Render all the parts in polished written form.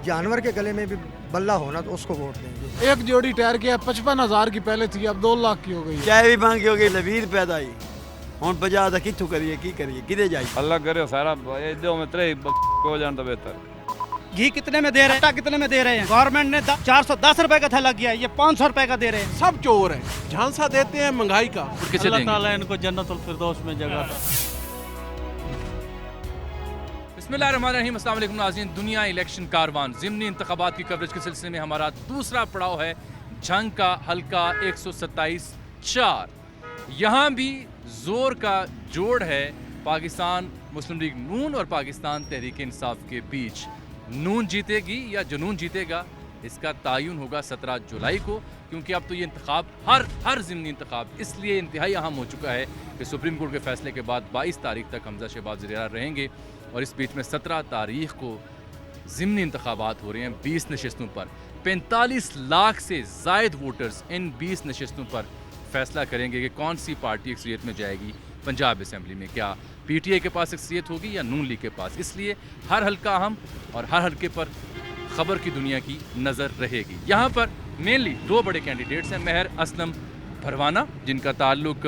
जानवर के गले में भी बल्ला होना तो उसको वोट देंगे। एक जोड़ी टायर की 55,000 की पहले थी, अब 2 लाख की हो गई। चाय भी महंगी हो गई, लबीर पैदा ही ਹੁਣ ਬਜਾ ਦਾ ਕਿੱਥੋਂ ਕਰੀਏ ਕੀ ਕਰੀਏ ਕਿਦੇ ਜਾਈ अल्लाह करे सारा इधर में त्रे हो जाना तो बेहतर। घी कितने में दे रहे हैं, कितने में दे रहे हैं? गवर्नमेंट ने 410 रुपए का थैला किया है, ये 500 रुपए का दे रहे हैं। सब चोर है, झांसा देते हैं महंगाई का। अल्लाह ताला इनको जन्नतुल फिरदौस में जगह। बिस्मिल्लाहिर्रहमानिर्रहीम, अस्सलाम वालेकुम नाज़रीन। दुनिया इलेक्शन कारवान ज़िमनी इंतखाबात की कवरेज के सिलसिले में हमारा दूसरा पड़ाव है झंग का हल्का 127-4। यहाँ भी जोर का जोड़ है पाकिस्तान मुस्लिम लीग नून और पाकिस्तान तहरीक इंसाफ के बीच। नून जीतेगी या जुनून जीतेगा, इसका तायुन होगा 17 जुलाई को, क्योंकि अब तो ये इंतखाब हर ज़िमनी इंतखाब इसलिए इंतहाई अहम हो चुका है कि सुप्रीम कोर्ट के फैसले के बाद 22 तारीख तक हमजा शहबाज ज़रीआर रहेंगे और इस बीच में 17 तारीख को ज़िमनी इंतखाबात हो रहे हैं 20 नशस्तों पर। 45 लाख से ज़ायद वोटर्स इन 20 नशस्तों पर फैसला करेंगे कि कौन सी पार्टी अक्सरियत में जाएगी पंजाब असम्बली में। क्या पीटीआई के पास अक्सरियत होगी या नून लीग के पास? इसलिए हर हल्का अहम और हर हल्के पर खबर की दुनिया की नज़र रहेगी। यहाँ पर मेनली 2 बड़े कैंडिडेट्स हैं। महर असलम भरवाना, जिनका ताल्लुक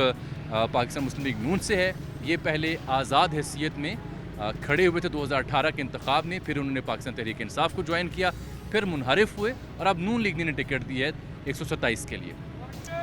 पाकिस्तान मुस्लिम लीग नून से है। ये पहले आज़ाद हैसियत में खड़े हुए थे 2018 के इंतखाब में, फिर उन्होंने पाकिस्तान तहरीक इंसाफ को ज्वाइन किया, फिर मुनहरिफ हुए और अब नून लीग ने इन्हें टिकट दी है 127 के लिए।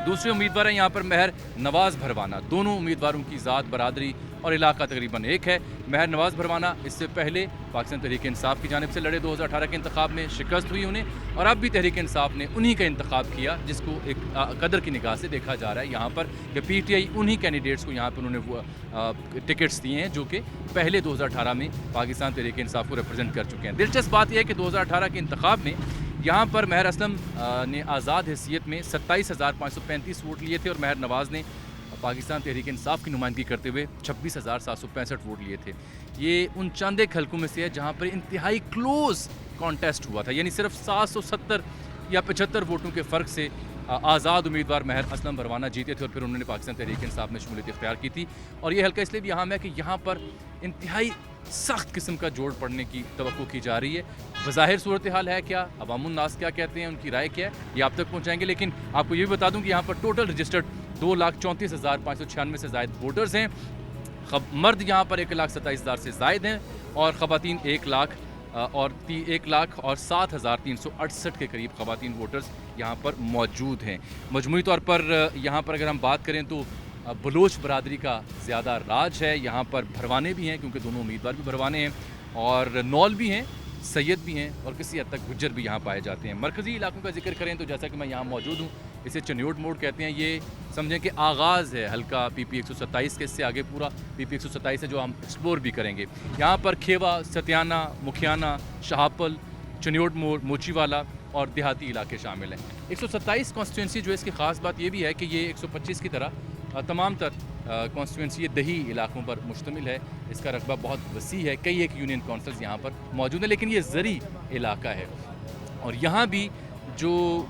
दूसरे उम्मीदवार हैं यहाँ पर महर नवाज़ भरवाना। दोनों उम्मीदवारों की ज़ात, बरादरी और इलाका तकरीबन एक है। महर नवाज़ भरवाना इससे पहले पाकिस्तान तहरीक इंसाफ की जानिब से लड़े 2018 के इंतखाब में, शिकस्त हुई उन्हें, और अब भी तहरीक इंसाफ ने उन्हीं का इंतखाब किया जिसको एक कदर की निगाह से देखा जा रहा है यहाँ पर कि पीटीआई उन्हीं कैंडिडेट्स को यहाँ पर उन्होंने टिकट्स दिए हैं जो कि पहले 2018 में पाकिस्तान तहरीक इंसाफ को रिप्रेजेंट कर चुके हैं। दिलचस्प बात यह है कि 2018 के इंतखाब में यहाँ पर महर असलम ने आज़ाद हैसियत में 27,535 वोट लिए थे और महर नवाज़ ने पाकिस्तान तहरीक इंसाफ की नुमाइंदगी करते हुए 26,765 वोट लिए थे। ये उन चंद एक हल्कों में से है जहाँ पर इंतहाई क्लोज कॉन्टेस्ट हुआ था, यानी सिर्फ 770 या 75 वोटों के फ़र्क से आज़ाद उम्मीदवार महर असलम भरवाना जीते थे और फिर उन्होंने पाकिस्तान तहरीक इंसाफ में शमूलियत इख्तियार की थी। और ये हल्का इसलिए भी अहम है कि यहाँ पर इंतहाई सख्त किस्म का जोड़ पड़ने की तवक्को की जा रही है। बज़ाहिर सूरत हाल है क्या, अवामुन नास क्या कहते हैं, उनकी राय क्या है, ये आप तक पहुँचाएंगे। लेकिन आपको ये भी बता दूँ कि यहाँ पर टोटल रजिस्टर्ड 2,34,596 से ज़ायद वोटर्स हैं। मर्द यहाँ पर 1,27,000 से ज़ायद हैं और ख़वातीन 1,07,368 के करीब ख़वातीन वोटर्स यहाँ पर मौजूद हैं। मजमूई तौर पर यहाँ पर अगर हम बात करें तो बलोच बरादरी का ज़्यादा राज है। यहाँ पर भरवाने भी हैं क्योंकि दोनों उम्मीदवार भी भरवाने हैं, और नौल भी हैं, सैयद भी हैं और किसी हद तक गुज्जर भी यहाँ पाए जाते हैं। मरकज़ी इलाकों का जिक्र करें तो जैसा कि मैं यहाँ मौजूद हूँ, इसे चन्योट मोड़ कहते हैं। ये समझें कि आगाज़ है हल्का PP 127 के, इससे आगे पूरा PP 127 है जो हम एक्सप्लोर भी करेंगे। यहाँ पर खेवा, सतियाना, मुखियाना, शाहपल, चन्योट मोड़, मोचीवाला और देहाती इलाके शामिल हैं। 127 कॉन्स्टिट्यूंसी जो है, इसकी ख़ास बात ये भी है कि ये 125 की तरह तमाम तर कॉन्स्टिट्यूंसी ये दही इलाकों पर मुश्तमिल है। इसका रकबा बहुत वसी है, कई एक यूनियन काउंसिल्स यहाँ पर मौजूद हैं, लेकिन ये ज़री इलाका है और यहाँ भी जो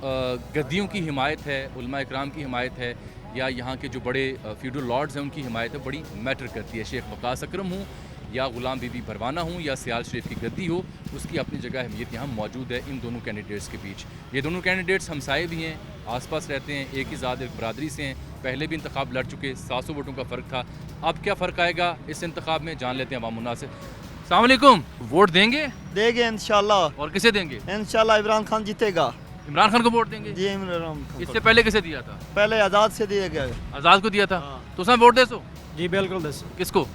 गद्दियों की हिमायत है, उलमा इकराम की हिमायत है, या यहाँ के जो बड़े फ्यूडल लॉर्ड्स हैं उनकी हिमायत है, बड़ी मैटर करती है। शेख वकास अकरम हूँ या ग़ुलाम बीबी भरवाना हूँ या सियाल शरीफ की गद्दी हो, उसकी अपनी जगह अहमियत यहाँ मौजूद है इन दोनों कैंडिडेट्स के बीच। ये दोनों कैंडिडेट्स हमसाए भी हैं, आसपास रहते हैं, एक ही ज़ात एक बरादरी से हैं, पहले भी इंतखाब लड़ चुके, 700 वोटों का फ़र्क था। अब क्या फ़र्क आएगा इस इंतखाब में, जान लेते हैं अवामुन्ना से। अस्सलाम वालेकुम, वोट देंगे? देंगे इंशाल्लाह। और किसे देंगे? इंशाल्लाह इमरान खान जीतेगा। इमरान खान को वोट देंगे? जी इमरान खान। इससे पहले किसे दिया था? पहले आज़ाद से दिया गया। आज़ाद को दिया था। तो उसमें वोट दे सो? जी बिल्कुल दस। किसको?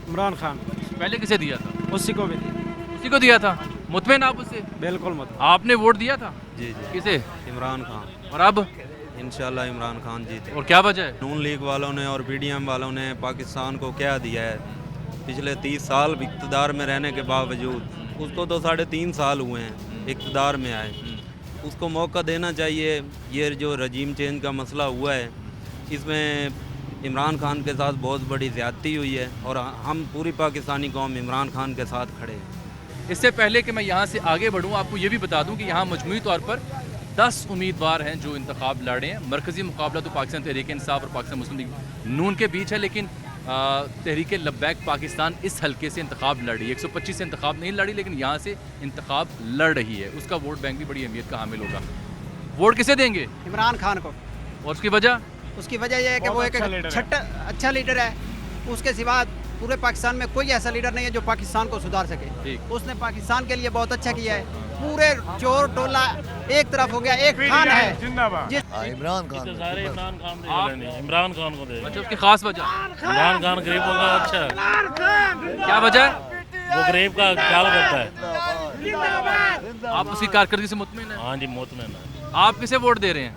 इमरान खान। पहले किसे दिया था? उसी को भी दी। उसी को दिया था। मुतमईन आप उससे? बिल्कुल मत। आपने वोट दिया था? जी जी। किसे? इमरान खान। और अब? इंशाल्लाह इमरान खान जीते। और क्या वजह है? नून लीग वालों ने और PDM वालों ने पाकिस्तान को क्या दिया है पिछले 30 साल इक़्तिदार में रहने के बावजूद। उसको तो 3.5 साल हुए हैं इक़्तिदार में आए, उसको मौका देना चाहिए। ये जो रजीम चेंज का मसला हुआ है, इसमें इमरान खान के साथ बहुत बड़ी ज़्यादती हुई है और हम पूरी पाकिस्तानी कौम इमरान खान के साथ खड़े हैं। इससे पहले कि मैं यहाँ से आगे बढ़ूँ, आपको ये भी बता दूँ कि यहाँ मजमूई तौर पर 10 उम्मीदवार हैं जो इंतखाब लड़ रहे हैं। मरकज़ी मुकाबला तो पाकिस्तान तहरीक इंसाफ और पाकिस्तान मुस्लिम लीग नून के बीच है, लेकिन तहरीक लब्बैक पाकिस्तान इस हलके से इंतखाब लड़ रही है। 125 से इंतखाब नहीं लड़ी, लेकिन यहाँ से इंतखाब लड़ रही है। उसका वोट बैंक भी बड़ी अहमियत का हामिल होगा। वोट किसे देंगे? इमरान खान को। और उसकी वजह? उसकी वजह यह है कि वो एक अच्छा लीडर है। उसके सिवा पूरे पाकिस्तान में कोई ऐसा लीडर नहीं है जो पाकिस्तान को सुधार सके। उसने पाकिस्सान के लिए बहुत अच्छा किया है। पूरे चोर टोला एक तरफ हो गया, एक खान है इमरान खान इमरान खान को दे। अच्छा, उसकी खास वजह? इमरान खान गरीबों का अच्छा है। क्या वजह है? वो गरीब का ख्याल करता है। आप उसकी कारकर्दगी से मुतमिन हैं? हाँ जी, मुतमिन है। आप किसे वोट दे रहे हैं?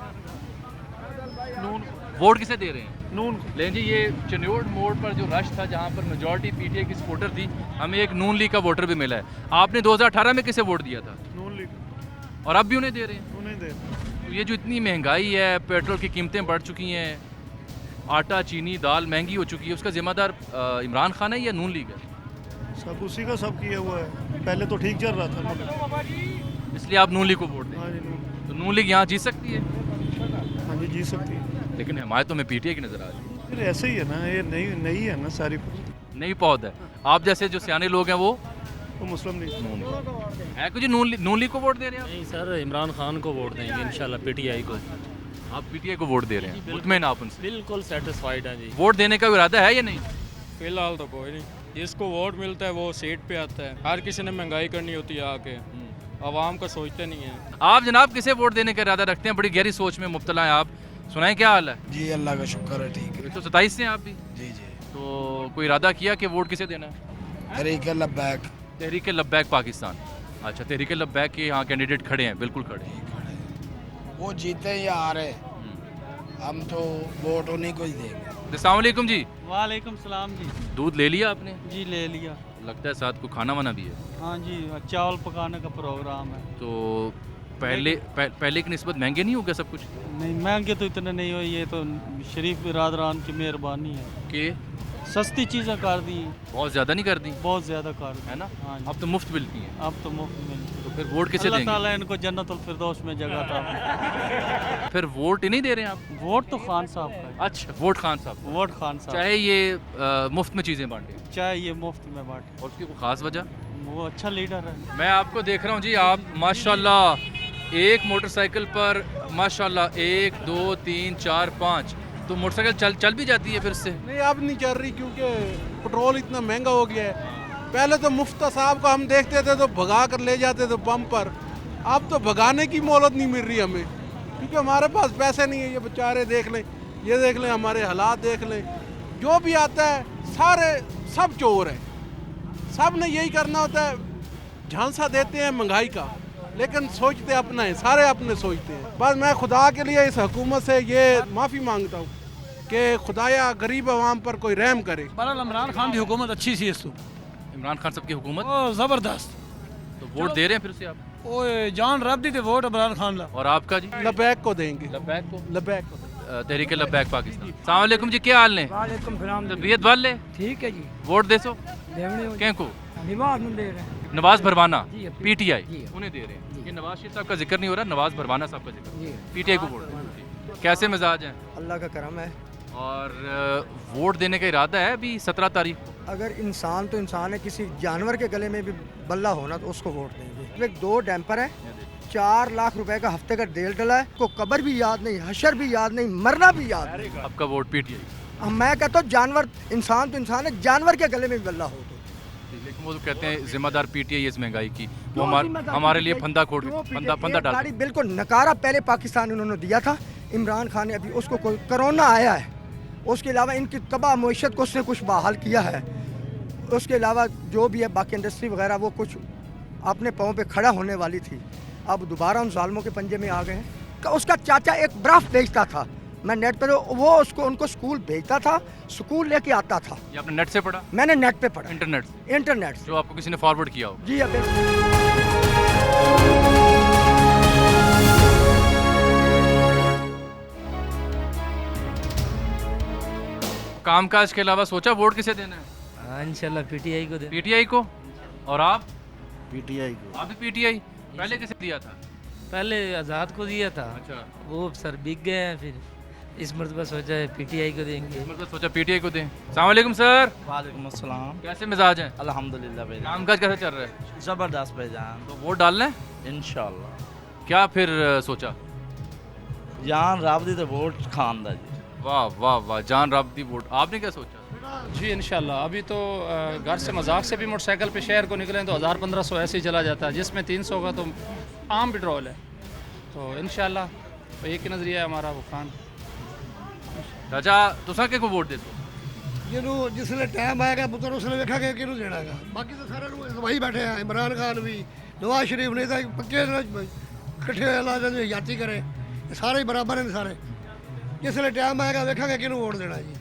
वोट किसे दे रहे हैं? नून। लेकिन जी ये चन्योड़ मोड़ पर जो रश था, जहाँ पर मेजॉरिटी पीटीआई की सपोर्टर थी, हमें एक नून लीग का वोटर भी मिला है। आपने 2018 में किसे वोट दिया था? नून लीग। और अब भी उन्हें दे रहे हैं? उन्हें दे। तो ये जो इतनी महंगाई है, पेट्रोल की कीमतें बढ़ चुकी हैं, आटा चीनी दाल महंगी हो चुकी है, उसका जिम्मेदार इमरान खान है या नून लीग है? सब उसी का सब किया हुआ है। पहले तो ठीक चल रहा था, इसलिए आप नून लीग को वोट दें। तो नून लीग यहाँ जीत सकती है? हाँ जी, जी सकती है। लेकिन हमारे में पीटीआई की नज़र आ रही है। फिर ऐसे ही है ना, ये नहीं है ना सारी। नहीं पौध है। आप जैसे जो सियाने लोग हैं वो मुस्लिम लीग है कुछ नून लीग को वोट दे रहे हैं? नहीं सर, इमरान खान को वोट देंगे इंशाल्लाह, पीटीआई को। आप पीटीआई को वोट दे रहे हैं? मुतमईन आप उनसे? बिल्कुल सेटिस्फाइड है जी। वोट देने का इरादा है या नहीं? फिलहाल तो कोई नहीं। जिसको वोट मिलता है वो सीट पे आता है। हर किसी ने महंगाई करनी होती है आके, आवाम का सोचते नहीं है। आप जनाब किसे वोट देने का इरादा रखते हैं? बड़ी गहरी सोच में मुब्तला हैं आप। सुनाएं क्या हाल है? जी अल्लाह का शुक्र है, ठीक है। 127 से आप भी? जी जी। तो कोई इरादा किया कि वोट किसे देना है? तहरीक लब्बैक। तहरीक लब्बैक पाकिस्तान। अच्छा, तहरीक लब्बैक के यहाँ कैंडिडेट खड़े हैं, बिल्कुल खड़े हैं। वो जीते या हारे, हम तो वोट उन्हीं को ही देंगे। अस्सलाम वालेकुम जी। वालेकुम सलाम जी। दूध ले लिया आपने? जी ले लिया। लगता है साथ को खाना वाना भी है। हाँ जी, चावल पकाने का प्रोग्राम है। तो पहले की निस्बत महंगे नहीं हो गया सब कुछ? नहीं, महंगे तो इतने नहीं हुए। ये तो शरीफ बिरादरान की मेहरबानी है कि सस्ती चीज़ें कर दी। बहुत ज़्यादा नहीं कर दी? बहुत ज़्यादा कर दी है ना। हाँ जी। अब तो मुफ्त मिलती हैं। अब तो मुफ्त मिलती। तो फिर वोट किसे अल्लाह देंगे? ताला इनको जन्नतुल फिरदौस में जगह था। फिर वोट ही नहीं दे रहे हैं आप? वोट तो खान साहब का है। अच्छा, वोट खान साहब। वोट खान साहब, चाहे ये मुफ्त में चीज़ें बांटे, चाहे ये मुफ्त में बांटे। और उसकी कोई ख़ास वजह? वो अच्छा लीडर है। मैं आपको देख रहा हूँ जी, आप माशाल्लाह एक मोटरसाइकिल पर माशाल्लाह 1 2 3 4 5 तो मोटरसाइकिल चल भी जाती है फिर से? नहीं, अब नहीं चल रही क्योंकि पेट्रोल इतना महंगा हो गया है। पहले तो मुफ्ता साहब को हम देखते थे तो भगा कर ले जाते थे पंप पर। अब तो भगाने की मोहलत नहीं मिल रही हमें, क्योंकि हमारे पास पैसे नहीं है। ये बेचारे देख लें, ये देख लें, हमारे हालात देख लें। जो भी आता है सब चोर है। सब ने यही करना होता है, झांसा देते हैं महंगाई का, लेकिन सोचते अपना है, सारे अपने सोचते हैं। बस मैं खुदा के लिए इस हुकूमत से ये माफ़ी मांगता हूँ कि खुदाया गरीब आवाम पर कोई रहम करे। बहरहाल इमरान खान की हुकूमत अच्छी सी। इसको इमरान खान साहब की हुकूमत ज़बरदस्त। तो वोट दे रहे हैं फिर से आप? ओए जान रब दी थे वोट इमरान खान ला। और आपका जी? लब्बैक को देंगे। लब्बैक को? लब्बैक को। तहरीक लब्बैक पाकिस्तान। अस्सलाम वालेकुम जी, क्या हाल ने? वालेकुम सलाम। तबीयत वाले? ठीक है जी। वोट दे सो देवने क्या को? निवाज दे रहे हैं। नवाज भरवाना जी, पीटीआई उन्हें दे रहे हैं। ये नवाज शरीफ साहब का जिक्र नहीं हो रहा, नवाज भरवाना साहब का जिक्र। पीटीआई को वोट दें। कैसे मिजाज हैं? अल्लाह का करम है। और वोट देने का इरादा है अभी 17 तारीख को? अगर इंसान तो इंसान है, किसी जानवर के गले में भी बल्ला होना तो उसको वोट देंगे। एक 2 डैम्पर है, 4 लाख रुपए का हफ्ते का तेल डला है, को कब्र भी याद नहीं, हशर भी याद नहीं, मरना भी याद नहीं। आपका वोट पीटीआई? अब मैं कहता हूँ जानवर, इंसान तो इंसान है, जानवर के गले में भी बल्ला हो तो। लेकिन वो तो कहते हैं जिम्मेदार पीटीआई इस महंगाई की, वो हमारे लिए फंदा फंदा डाल। गाड़ी बिल्कुल नकारा पहले पाकिस्तान उन्होंने दिया था, इमरान खान ने अभी उसको कोरोना आया है, उसके अलावा इनकी तबाह मईशत को उसने कुछ बहाल किया है। उसके अलावा जो भी है बाकी इंडस्ट्री वगैरह वो कुछ अपने पाँव पे खड़ा होने वाली थी, अब दोबारा उन जालिमों के पंजे में आ गए हैं। उसका चाचा एक बर्फ बेचता था, मैं नेट पे वो उनको स्कूल भेजता था, स्कूल लेके आता था। ये आपने नेट से पढ़ा? मैंने नेट पे पढ़ा। इंटरनेट से? जो आपको किसी ने फॉरवर्ड किया हो? जी अब कामकाज के अलावा सोचा वोट किसे देना है? हाँ इंशाल्लाह पीटीआई को दे। पीटीआई को? और आप? पीटीआई को। आप भी पीटीआई? पहले किसे दिया था? पहले आज़ाद को दिया था। अच्छा। वो सर बिक गए हैं, फिर इस मरतबा सोचा है पीटीआई को देंगे। मतलब सोचा पीटीआई को दें। अस्सलाम वालेकुम सर, वालेकुम अस्सलाम। कैसे मिजाज हैं? अल्हम्दुलिल्लाह भाई, कामकाज कैसे चल रहा है? ज़बरदस्त भाईजान, तो वोट डालना है इंशाल्लाह। क्या फिर सोचा? जान रब दी तो वोट खान दा जी। वाह वाह वाह, जान रब्ती वोट। आपने क्या सोचा? जी इंशाल्लाह। अभी तो घर से मजाक से भी मोटरसाइकिल पे शहर को निकलें तो 1000-1500 ऐसे ही चला जाता है, जिसमें 300 का तो आम पेट्रोल है। तो इंशाल्लाह तो एक ही नज़रिया है हमारा, वो खान। चाचा तुसा के को वोट दे दो? जिन्हों जिसले टाइम आएगा पुत्र उसने देखा कि किहनूं देना है। बाकी तो सारे वही बैठे हैं, इमरान खान भी, नवाज शरीफ ने तो पक्के इकट्ठे ला देंगे यात्री करे, सारे ही बराबर हैं सारे। जिसले टाइम आएगा देखा कि किहनूं वोट देना जी।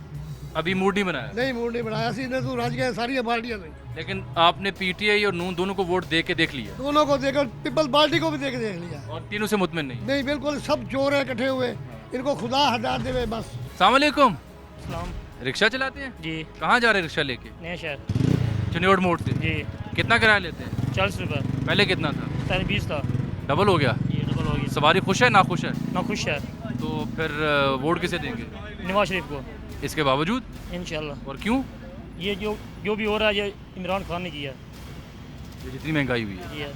अभी मूड नहीं बनाया? नहीं मूड नहीं बनाया सी ने, तो राज गए सारी पार्टियां में। लेकिन आपने पीटीआई और नून दोनों को वोट दे के देख लिया? दोनों को देखकर पीपल्स पार्टी को भी देख लिया। और तीनों से मुतमिन नहीं? नहीं बिल्कुल, सब चोर है इकट्ठे हुए, इनको खुदा हदायत देवे बस। अस्सलाम वालेकुम। सलाम रिक्शा चलाते हैं जी। कहाँ जा रहे हैं रिक्शा लेके? नया शहर चनियोड़ मोड़ से। जी। कितना किराया लेते हैं? 40 रुपये, पहले कितना था? पहले 20 था, डबल हो गया? ये डबल हो गया। सवारी खुश है ना खुश है? ना खुश है, तो फिर वोट किसे देंगे? नवाज शरीफ को इसके बावजूद? इंशाल्लाह। और क्यों? ये जो भी हो रहा है ये इमरान खान ने किया। ये जितनी महंगाई हुई है जी है,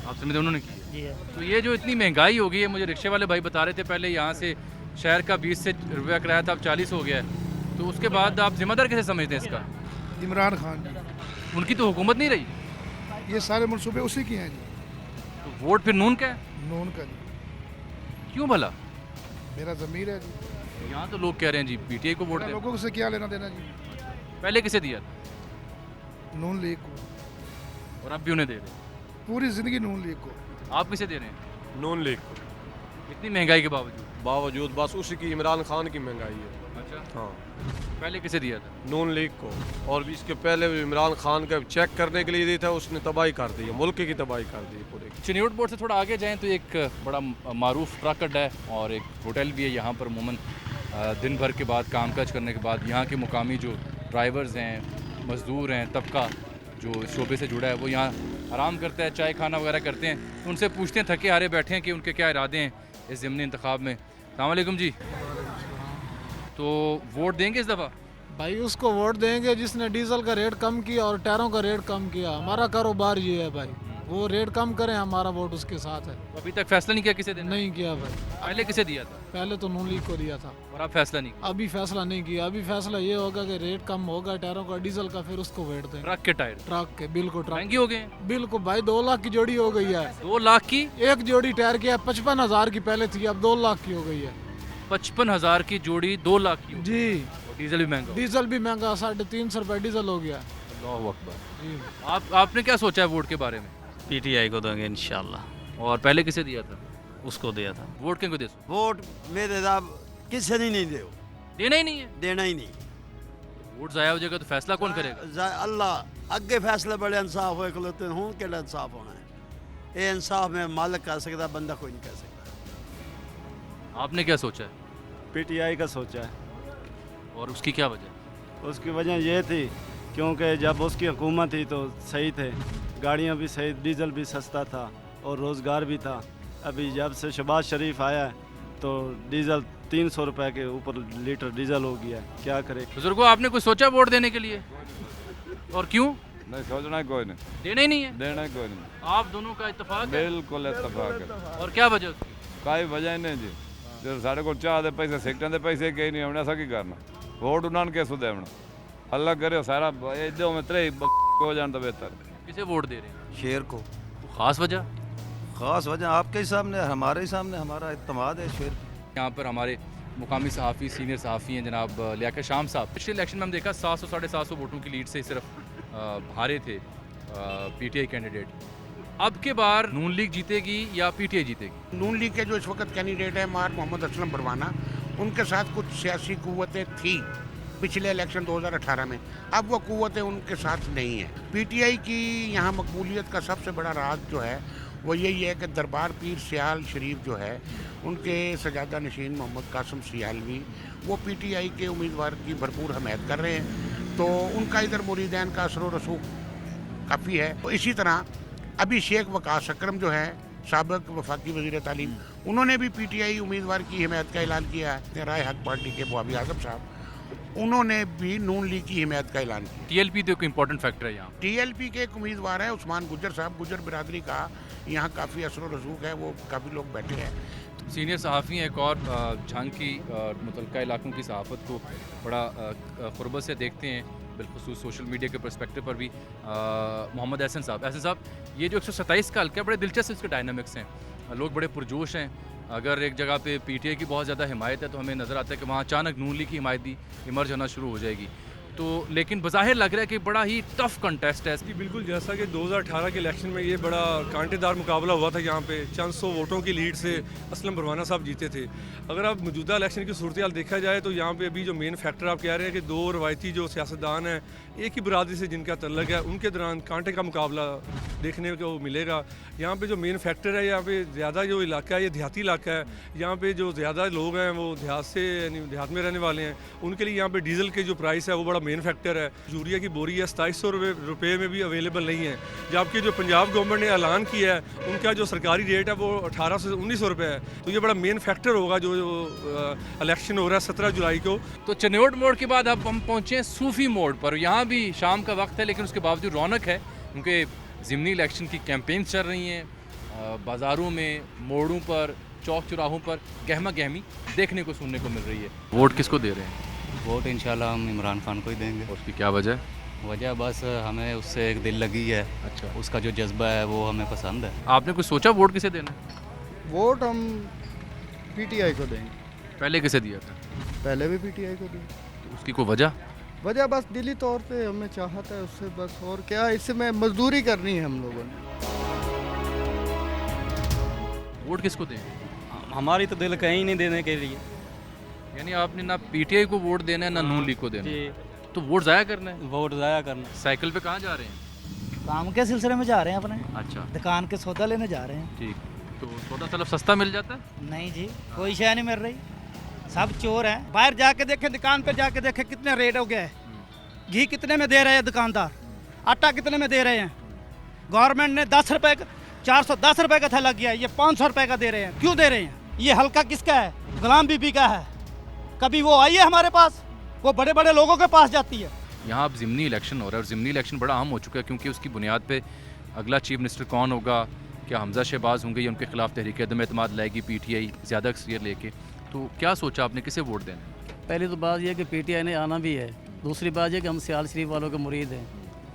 आप समझते उन्होंने की है। जी है। तो ये जो इतनी महंगाई हो गई है, मुझे रिक्शे वाले भाई बता रहे थे पहले यहाँ से शहर का 20 से रुपया किराया था, अब 40 हो गया है। तो उसके बाद आप जिम्मेदार कैसे समझते हैं इसका? इमरान खान जी, उनकी तो हुकूमत नहीं रही, ये सारे मनसूबे उसी के हैं जी। तो वोट फिर नून का है? नून का जी, क्यों भला? मेरा ज़मीर है जी। यहाँ तो लोग कह रहे हैं जी पीटीआई को वोट दे। लोगों से क्या लेना देना जी, पहले किसे दिया था? नून लीग को, और अब भी उन्हें दे रहे हैं। पूरी ज़िंदगी नून लीग को। आप किसे दे रहे हैं नून लीग को इतनी महंगाई के बावजूद? बावजूद बस उसी की, इमरान खान की महंगाई है। अच्छा, हाँ, पहले किसे दिया था? नून लीग को। और भी इसके पहले भी इमरान खान का चेक करने के लिए दी था, उसने तबाही कर दी है, मुल्क की तबाही कर दी है पूरे। चिन्योट बोर्ड से थोड़ा आगे जाएं तो एक बड़ा मारूफ ट्रक अड्डा है और एक होटल भी है। यहाँ पर अमूमन दिन भर के बाद कामकाज करने के बाद यहाँ के मुकामी जो ड्राइवर्स हैं, मज़दूर हैं, तबका जो शोबे से जुड़ा है, वो यहाँ आराम करता है, चाय खाना वगैरह करते हैं। तो उनसे पूछते हैं, थके हारे बैठे हैं, कि उनके क्या इरादे हैं इस ज़िमनी इंतखाब में। अस्सलाम वालेकुम जी। तो वोट देंगे इस दफ़ा? भाई उसको वोट देंगे जिसने डीजल का रेट कम किया और टायरों का रेट कम किया। हमारा कारोबार ये है भाई, वो रेट कम करें, हमारा वोट उसके साथ है। अभी तक फैसला नहीं किया किसे देना? नहीं किया भाई। पहले किसे दिया था? पहले तो नून लीग को दिया था। और अब फैसला नहीं किया? अभी फैसला नहीं किया। अभी फैसला ये होगा कि रेट कम होगा टायरों का, डीजल का, फिर उसको वोट देंगे। ट्रक के टायर? ट्रक के, बिल्कुल ट्रक महंगी हो गए? बिल्कुल भाई, 2 लाख की जोड़ी हो गई है। 2 लाख की? एक जोड़ी टायर की है 55,000 की पहले थी, अब 2 लाख की हो गई है। 55,000 की जोड़ी 2 लाख की? जी। और डीजल भी महंगा? डीजल भी महंगा, 350 रुपये डीजल हो गया। अल्लाहु अकबर। आपने क्या सोचा है वोट के बारे में? पीटीआई को देंगे इंशाल्लाह। और पहले किसे दिया था? उसको दिया था। वोट किनको दे? वोट मेरे साहब किसी ने नहीं दो, देना ही नहीं है? देना ही नहीं। वोट जाया हो जाएगा तो फैसला कौन करेगा? अल्लाह अगे फैसले बड़े इंसाफ होए खलोते हूँ कि इंसाफ होना है। ये इंसाफ में मालिक कर सकता, बंदा कोई नहीं कर सकता। आपने क्या सोचा है? पीटीआई का सोचा है। और उसकी क्या वजह? उसकी वजह ये थी क्योंकि जब उसकी हुकूमत थी तो सही थे, गाड़ियाँ भी सही, डीजल भी सस्ता था और रोज़गार भी था। अभी जब से शहबाज शरीफ आया है तो डीजल 300 रुपए के ऊपर लीटर डीजल हो गया है। क्या करे? बुजुर्गों, आपने कुछ सोचा वोट देने के लिए? और क्यों? नहीं सोचना है कोई नहीं, देना ही नहीं है? देना है कोई नहीं। आप दोनों का इत्तेफाक है? बिल्कुल इत्तेफाक है। और क्या वजह? कोई वजह नहीं जी, जो साढ़े को चाह दे पैसे, सेक्टर के पैसे कहीं नहीं हमने ऐसा की करना। वोट उन्होंने कैसे देना? अल्लाह करे सारा इधर में तेरे हो जाए तो बेहतर। किसे वोट दे रहे हैं? शेर को। तो खास वजह? ख़ास वजह आपके ही सामने, हमारे ही सामने, हमारा इत्तेमाद है शेर। यहाँ पर हमारे मुकामी सहाफ़ी, सीनियर सहाफ़ी हैं जनाब लियाकत शाम साहब। पिछले इलेक्शन में हम देखा 700 साढ़े 700 वोटों की लीड से सिर्फ हारे थे पीटीआई कैंडिडेट। अब के बार नून लीग जीतेगी या पीटीआई जीतेगी? नून लीग के जो इस वक्त कैंडिडेट है मार मोहम्मद असलम परवाना, उनके साथ कुछ सियासी कुव्वतें थी पिछले इलेक्शन 2018 में, अब वो कुव्वतें उनके साथ नहीं है। पीटीआई की यहाँ मकबूलियत का सबसे बड़ा राज जो है वो यही है कि दरबार पीर सियाल शरीफ जो है, उनके सजादा नशीन मोहम्मद कासिम सियालवी, वो पीटीआई के उम्मीदवार की भरपूर हमायत कर रहे हैं। तो उनका इधर मुरीदैन का असर व रसूख काफ़ी है। तो इसी तरह अभी शेख वकास अकरम जो है साबिक वफाकी वज़ीर तालीम, उन्होंने भी PTI उम्मीदवार की हिमायत का ऐलान किया है। राय हक पार्टी के मुआविन आज़म साहब, उन्होंने भी नून लीग की हिमायत का ऐलान किया। TLP तो एक इम्पोर्टेंट फैक्टर है यहाँ। TLP के एक उम्मीदवार हैं उस्मान गुज्जर साहब, गुज्जर बिरादरी का यहाँ काफ़ी असर रसूख है, वो काफ़ी लोग बैठे हैं। सीनियर सहाफ़ी हैं, एक और जंग की मुतल्लिका इलाकों की सहाफ़त को बड़ा क़ुरबत से देखते हैं, बिलखुसूस सोशल मीडिया के पर्सपेक्टिव पर भी। मोहम्मद एहसन साहब, ये जो 127 का हल्का है, बड़े दिलचस्प इसके डायनामिक्स हैं, लोग बड़े पुरजोश हैं। अगर एक जगह पे PTI की बहुत ज़्यादा हिमायत है तो हमें नज़र आता है कि वहाँ अचानक नून लीग की हिमायत भी इमर्ज होना शुरू हो जाएगी। तो लेकिन बज़ाहिर लग रहा है कि बड़ा ही टफ कंटेस्ट है। कि बिल्कुल जैसा कि 2018 के इलेक्शन में ये बड़ा कांटेदार मुकाबला हुआ था, यहाँ पे चंद सौ वोटों की लीड से असलम परवाना साहब जीते थे। अगर आप मौजूदा इलेक्शन की सूरत हाल देखा जाए तो यहाँ पे अभी जो मेन फैक्टर आप कह रहे हैं कि दो रवायती जो सियासतदान हैं एक ही बरादरी से जिनका तल्लक है, उनके दौरान कांटे का मुकाबला देखने को मिलेगा। यहाँ पे जो मेन फैक्टर है, यहाँ पे ज़्यादा जो इलाका है ये देहाती इलाका है, यहाँ पे जो ज़्यादा लोग हैं वो देहात से यानी देहात में रहने वाले हैं, उनके लिए यहाँ पे डीजल के जो प्राइस है वो बड़ा मेन फैक्टर है। यूरिया की बोरी है 2700 रुपये में भी अवेलेबल नहीं है, जबकि जो पंजाब गवर्नमेंट ने ऐलान किया है उनका जो सरकारी रेट है वो 1800 से 1900 रुपये है। तो ये बड़ा मेन फैक्टर होगा जो इलेक्शन हो रहा है 17 जुलाई को। तो चन्योट मोड़ के बाद अब हम पहुँचे सूफी मोड़ पर। यहाँ भी शाम का वक्त है लेकिन उसके बावजूद रौनक है, क्योंकि ज़िमनी इलेक्शन की कैंपेन चल रही हैं। बाज़ारों में, मोड़ों पर, चौक चौराहों पर गहमा गहमी देखने को सुनने को मिल रही है। वोट किसको दे रहे हैं? वोट इंशाल्लाह हम इमरान खान को ही देंगे। उसकी क्या वजह? वजह बस हमें उससे एक दिल लगी है। अच्छा, उसका जो जज्बा है वो हमें पसंद है। आपने कुछ सोचा वोट किसे देना? वोट हम PTI को देंगे। पहले किसे दिया था? पहले भी PTI को दिया। तो उसकी कोई वजह? वजह बस दिली तौर पे हमें चाहत है उससे, बस और क्या, इससे में मजदूरी करनी है हम लोगों ने। वोट किसको दें? हमारी तो दिल कहीं नहीं देने के लिए। यानी आपने ना PTI को वोट देना है ना नून लीग को देना है, तो वोट ज़ाया करना है? वोट ज़ाया करना। साइकिल पे कहाँ जा रहे हैं? काम के सिलसिले में जा रहे हैं अपने। अच्छा, दुकान के सौदा लेने जा रहे हैं। ठीक। तो सौदा तलब सस्ता मिल जाता है? नहीं जी, कोई शय नहीं मिल रही, सब चोर हैं। बाहर जाके देखें, दुकान पे जाके देखें कितने रेट हो गए हैं। घी कितने में दे रहे हैं दुकानदार, आटा कितने में दे रहे हैं। गवर्नमेंट ने 10 रुपये 410 रुपये का थैला किया है, ये 500 रुपये का दे रहे हैं। क्यों दे रहे हैं? ये हल्का किसका है? गुलाम बीबी का है। कभी वो आई है हमारे पास? वो बड़े बड़े लोगों के पास जाती है। यहाँ अब ज़िमनी इलेक्शन हो रहा है और ज़िमनी इलेक्शन बड़ा अहम हो चुका है, क्योंकि उसकी बुनियाद पे अगला चीफ मिनिस्टर कौन होगा, क्या हमजा शहबाज होंगे या उनके खिलाफ तहरीक अदम एतमाद लाएगी PTI ज़्यादा अक्सरियत लेके। तो क्या सोचा आपने, किसे वोट देना? पहली तो बात यह कि PTI ने आना भी है। दूसरी बात यह कि हम सियाल शरीफ वालों के मुरीद हैं,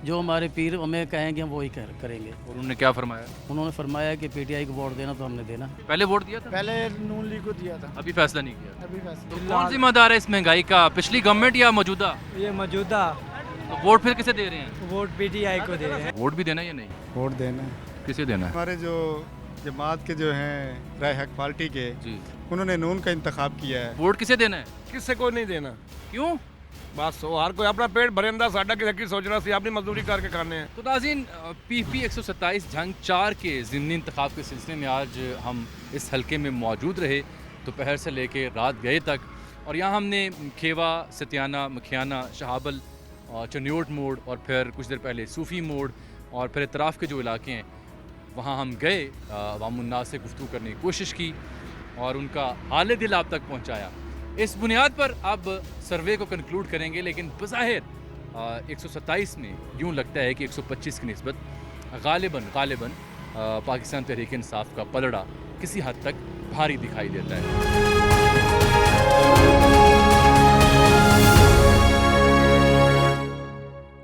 जो हमारे पीर हमें कहेंगे हम वही करेंगे। और उन्होंने क्या फरमाया? उन्होंने फरमाया कि PTI को वोट देना तो हमने देना। पहले वोट दिया था? पहले नून लीग को दिया था। अभी फैसला नहीं किया? अभी फैसला। तो कौन जिम्मेदार है इस महंगाई का, पिछली गवर्नमेंट या मौजूदा? ये मौजूदा। तो वोट फिर किसे दे रहे हैं? वोट PTI को दे रहे हैं। वोट भी देना या नहीं? वोट देना है। किसे देना है? हमारे जो जमात के जो हैं राय हक पार्टी के जी, उन्होंने नून का इंतखाब किया है। वोट किसे देना है? किसी को नहीं देना। क्यों? बस हर कोई अपना पेट भरेंदा, साडा किसी सोचना सी अपनी मजदूरी करके खाने हैं। तो नाज़रीन, PP 127 जंग 4 के ज़िमनी इंतखाब के सिलसिले में आज हम इस हलके में मौजूद रहे, दोपहर से लेके रात गए तक। और यहाँ हमने खेवा, सतियाना, मखियाना, शहाबल, चन्योट मोड़ और फिर कुछ देर पहले सूफ़ी मोड़ और फिर इतराफ़ के जो इलाके हैं वहाँ हम गए, अवामुन्नास से गुफ्तगू करने की कोशिश की और उनका हाल दिल आप तक पहुँचाया। इस बुनियाद पर अब सर्वे को कंक्लूड करेंगे, लेकिन बज़ाहिर 127 में यूँ लगता है कि 125 की निस्बत गालिबन पाकिस्तान तहरीक इंसाफ का पलड़ा किसी हद तक भारी दिखाई देता है।